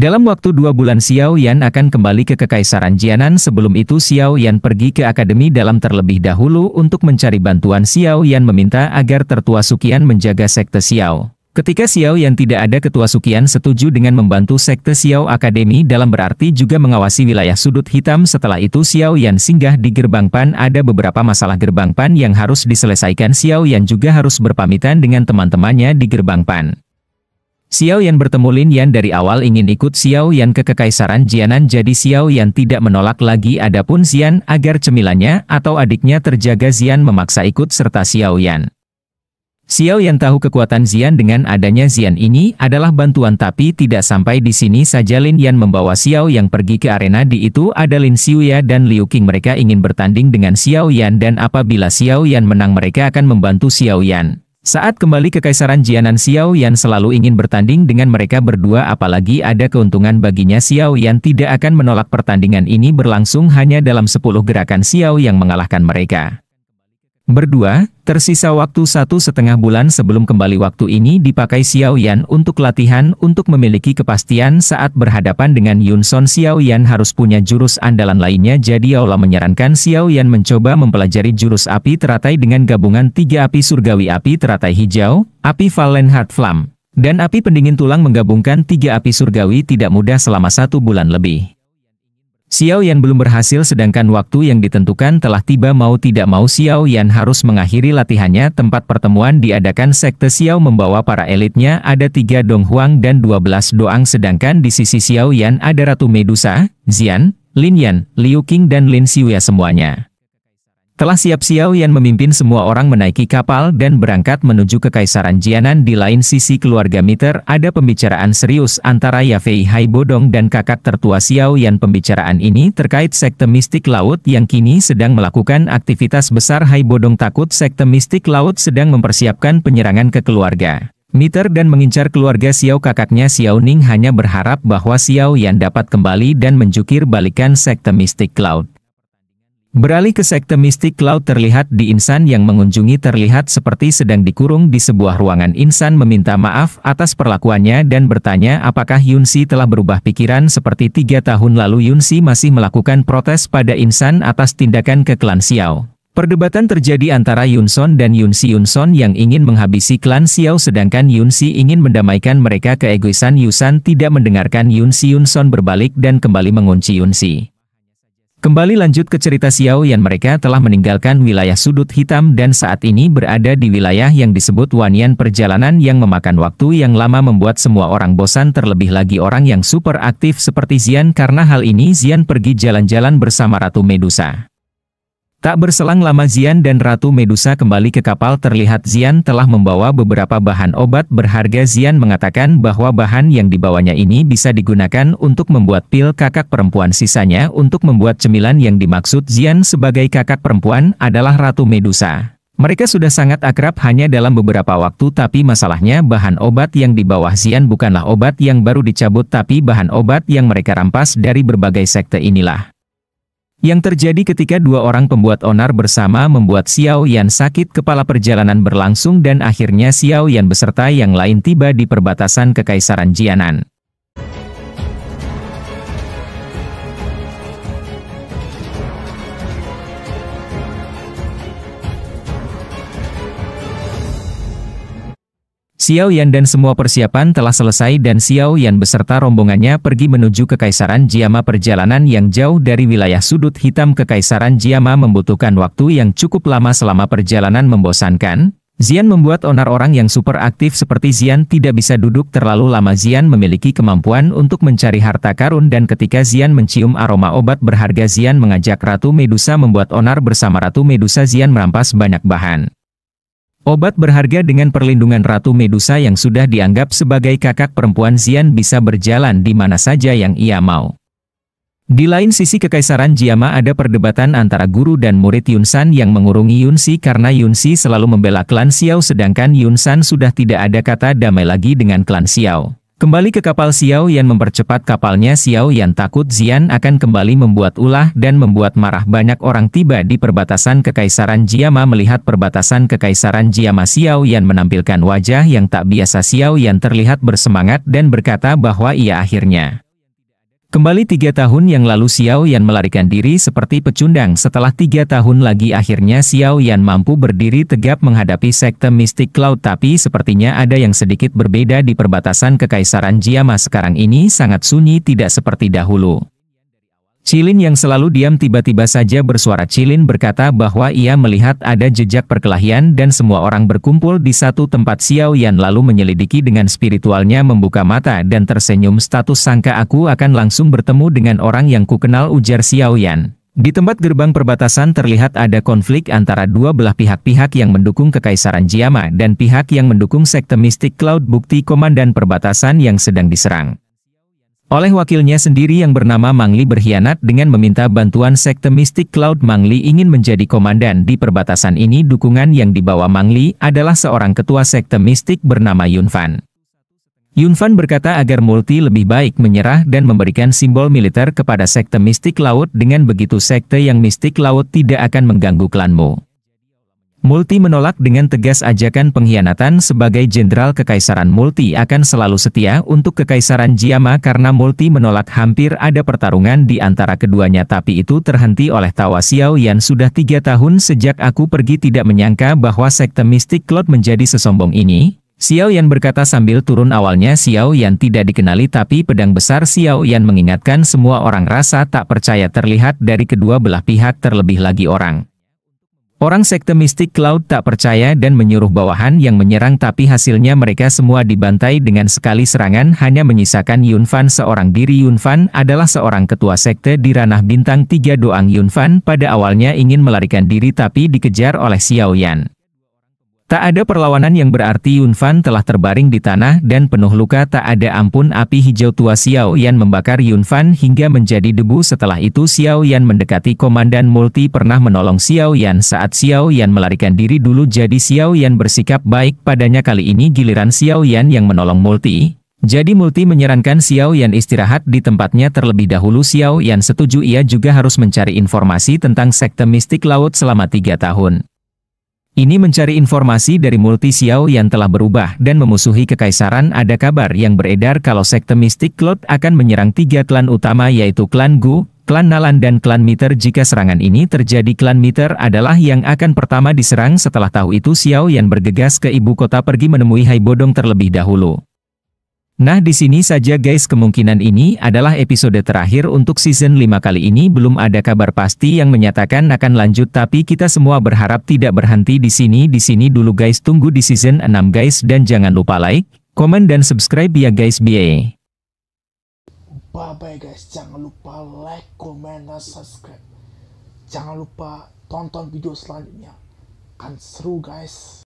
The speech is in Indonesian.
Dalam waktu 2 bulan Xiao Yan akan kembali ke Kekaisaran Jianan. Sebelum itu Xiao Yan pergi ke Akademi Dalam terlebih dahulu untuk mencari bantuan. Xiao Yan meminta agar Tertua Suqian menjaga sekte Xiao. Ketika Xiao Yan tidak ada, Ketua Suqian setuju dengan membantu sekte Xiao. Akademi Dalam berarti juga mengawasi wilayah sudut hitam. Setelah itu Xiao Yan singgah di Gerbang Pan. Ada beberapa masalah Gerbang Pan yang harus diselesaikan. Xiao Yan juga harus berpamitan dengan teman-temannya di Gerbang Pan. Xiao Yan bertemu Lin Yan. Dari awal ingin ikut Xiao Yan ke Kekaisaran Jianan, jadi Xiao Yan tidak menolak lagi. Adapun Xian, agar cemilannya atau adiknya terjaga, Xian memaksa ikut serta Xiao Yan. Xiao Yan tahu kekuatan Xian. Dengan adanya Xian ini adalah bantuan, tapi tidak sampai di sini saja. Lin Yan membawa Xiao Yan pergi ke arena. Di itu ada Lin Xiuya dan Liu Qing. Mereka ingin bertanding dengan Xiao Yan, dan apabila Xiao Yan menang mereka akan membantu Xiao Yan. Saat kembali ke Kekaisaran Jianan, Xiao Yan selalu ingin bertanding dengan mereka berdua, apalagi ada keuntungan baginya. Xiao Yan tidak akan menolak pertandingan ini berlangsung. Hanya dalam 10 gerakan Xiao Yan mengalahkan mereka berdua. Tersisa waktu 1,5 bulan sebelum kembali. Waktu ini dipakai Xiao Yan untuk latihan, untuk memiliki kepastian saat berhadapan dengan Yun Son. Xiao Yan harus punya jurus andalan lainnya, jadi Allah menyarankan Xiao Yan mencoba mempelajari jurus api teratai dengan gabungan 3 api surgawi: api teratai hijau, api Valen Heart Flame, dan api pendingin tulang. Menggabungkan 3 api surgawi tidak mudah selama 1 bulan lebih. Xiao Yan belum berhasil, sedangkan waktu yang ditentukan telah tiba. Mau tidak mau Xiao Yan harus mengakhiri latihannya. Tempat pertemuan diadakan sekte Xiao membawa para elitnya. Ada 3 Dong Huang dan 12 Doang, sedangkan di sisi Xiao Yan ada Ratu Medusa, Xian, Lin Yan, Liu Qing dan Lin Xiuya. Semuanya telah siap. Xiao Yan memimpin semua orang menaiki kapal dan berangkat menuju Kekaisaran Jianan. Di lain sisi keluarga Miter ada pembicaraan serius antara Yafei Haibodong dan kakak tertua Xiao Yan. Pembicaraan ini terkait sekte mistik laut yang kini sedang melakukan aktivitas besar. Haibodong takut sekte mistik laut sedang mempersiapkan penyerangan ke keluarga Miter dan mengincar keluarga Xiao. Kakaknya Xiao Ning hanya berharap bahwa Xiao Yan dapat kembali dan menjukir balikan sekte mistik laut. Beralih ke sekte mistik laut, terlihat di Insan yang mengunjungi terlihat seperti sedang dikurung di sebuah ruangan. Insan meminta maaf atas perlakuannya dan bertanya apakah Yunsi telah berubah pikiran. Seperti 3 tahun lalu Yunsi masih melakukan protes pada Insan atas tindakan ke klan Xiao. Perdebatan terjadi antara Yunson dan Yunsi. Yunson yang ingin menghabisi klan Xiao, sedangkan Yunsi ingin mendamaikan mereka. Keegoisan Yusan tidak mendengarkan Yunsi. Yunson berbalik dan kembali mengunci Yunsi. Kembali lanjut ke cerita Xiao Yan. Mereka telah meninggalkan wilayah sudut hitam dan saat ini berada di wilayah yang disebut Wanyan. Perjalanan yang memakan waktu yang lama membuat semua orang bosan, terlebih lagi orang yang super aktif seperti Xian. Karena hal ini Xian pergi jalan-jalan bersama Ratu Medusa. Tak berselang lama Xian dan Ratu Medusa kembali ke kapal. Terlihat Xian telah membawa beberapa bahan obat berharga. Xian mengatakan bahwa bahan yang dibawanya ini bisa digunakan untuk membuat pil kakak perempuan, sisanya untuk membuat cemilan. Yang dimaksud Xian sebagai kakak perempuan adalah Ratu Medusa. Mereka sudah sangat akrab hanya dalam beberapa waktu, tapi masalahnya bahan obat yang di bawah Xian bukanlah obat yang baru dicabut, tapi bahan obat yang mereka rampas dari berbagai sekte. Inilah yang terjadi ketika 2 orang pembuat onar bersama membuat Xiao Yan sakit kepala. Perjalanan berlangsung dan akhirnya Xiao Yan beserta yang lain tiba di perbatasan Kekaisaran Jianan. Xiao Yan dan semua persiapan telah selesai dan Xiao Yan beserta rombongannya pergi menuju Kekaisaran Jiama. Perjalanan yang jauh dari wilayah sudut hitam Kekaisaran Jiama membutuhkan waktu yang cukup lama. Selama perjalanan membosankan, Xian membuat onar. Orang yang super aktif seperti Xian tidak bisa duduk terlalu lama. Xian memiliki kemampuan untuk mencari harta karun dan ketika Xian mencium aroma obat berharga, Xian mengajak Ratu Medusa membuat onar bersama Ratu Medusa. Xian merampas banyak bahan obat berharga. Dengan perlindungan Ratu Medusa yang sudah dianggap sebagai kakak perempuan, Xian bisa berjalan di mana saja yang ia mau. Di lain sisi Kekaisaran Jiama ada perdebatan antara guru dan murid Yunsan yang mengurungi Yunsi karena Yunsi selalu membela klan Xiao, sedangkan Yunsan sudah tidak ada kata damai lagi dengan klan Xiao. Kembali ke kapal, Xiao Yan mempercepat kapalnya. Xiao Yan takut Xian akan kembali membuat ulah dan membuat marah banyak orang. Tiba di perbatasan Kekaisaran Jiama. Melihat perbatasan Kekaisaran Jiama, Xiao Yan menampilkan wajah yang tak biasa. Xiao Yan terlihat bersemangat dan berkata bahwa ia akhirnya Kembali 3 tahun yang lalu Xiao Yan melarikan diri seperti pecundang. Setelah 3 tahun lagi akhirnya Xiao Yan mampu berdiri tegap menghadapi sekte Mystic Cloud. Tapi sepertinya ada yang sedikit berbeda di perbatasan Kekaisaran Jiama sekarang ini sangat sunyi, tidak seperti dahulu. Qilin yang selalu diam tiba-tiba saja bersuara. Qilin berkata bahwa ia melihat ada jejak perkelahian dan semua orang berkumpul di satu tempat. Xiao Yan lalu menyelidiki dengan spiritualnya, membuka mata dan tersenyum. Status sangka aku akan langsung bertemu dengan orang yang kukenal, ujar Xiao Yan. Di tempat gerbang perbatasan terlihat ada konflik antara dua belah pihak yang mendukung Kekaisaran Jiama dan pihak yang mendukung sekte Mystic Cloud. Bukti komandan perbatasan yang sedang diserang oleh wakilnya sendiri yang bernama Mang Li berkhianat dengan meminta bantuan sekte Mystic Cloud. Mang Li ingin menjadi komandan di perbatasan ini. Dukungan yang dibawa Mang Li adalah seorang ketua sekte mistik bernama Yun Fan. Yun Fan berkata agar Multi lebih baik menyerah dan memberikan simbol militer kepada sekte Mystic Cloud. Dengan begitu sekte yang Mystic Cloud tidak akan mengganggu klanmu. Multi menolak dengan tegas ajakan pengkhianatan. Sebagai jenderal kekaisaran, Multi akan selalu setia untuk Kekaisaran Jiama. Karena Multi menolak, hampir ada pertarungan di antara keduanya, tapi itu terhenti oleh tawa Xiao Yan. Sudah 3 tahun sejak aku pergi, tidak menyangka bahwa sekte Mystic Cloud menjadi sesombong ini. Xiao Yan berkata sambil turun. Awalnya Xiao Yan tidak dikenali, tapi pedang besar Xiao Yan mengingatkan semua orang. Rasa tak percaya terlihat dari kedua belah pihak, terlebih lagi orang sekte Mystic Cloud tak percaya dan menyuruh bawahan yang menyerang, tapi hasilnya mereka semua dibantai dengan sekali serangan, hanya menyisakan Yun Fan seorang diri. Yun Fan adalah seorang ketua sekte di ranah bintang 3 doang. Yun Fan pada awalnya ingin melarikan diri tapi dikejar oleh Xiao Yan. Tak ada perlawanan yang berarti. Yun Fan telah terbaring di tanah dan penuh luka tak ada ampun. Api hijau tua Xiao Yan membakar Yun Fan hingga menjadi debu. Setelah itu Xiao Yan mendekati komandan. Multi pernah menolong Xiao Yan saat Xiao Yan melarikan diri dulu, jadi Xiao Yan bersikap baik padanya. Kali ini giliran Xiao Yan yang menolong Multi. Jadi Multi menyarankan Xiao Yan istirahat di tempatnya terlebih dahulu. Xiao Yan setuju, ia juga harus mencari informasi tentang sekte Mystic Cloud selama 3 tahun. Ini mencari informasi dari Multi. Xiao Yan telah berubah dan memusuhi Kekaisaran. Ada kabar yang beredar kalau sekte Mystic Cloud akan menyerang 3 klan utama, yaitu klan Gu, klan Nalan dan klan Miter. Jika serangan ini terjadi, klan Miter adalah yang akan pertama diserang. Setelah tahu itu Xiao Yan bergegas ke ibu kota, pergi menemui Hai Bodong terlebih dahulu. Nah, di sini saja guys, kemungkinan ini adalah episode terakhir untuk season 5 kali ini. Belum ada kabar pasti yang menyatakan akan lanjut, tapi kita semua berharap tidak berhenti di sini. Di sini dulu guys, tunggu di season 6 guys, dan jangan lupa like, komen dan subscribe ya guys. Bye bye guys, jangan lupa like, komen dan subscribe. Jangan lupa tonton video selanjutnya, kan seru guys.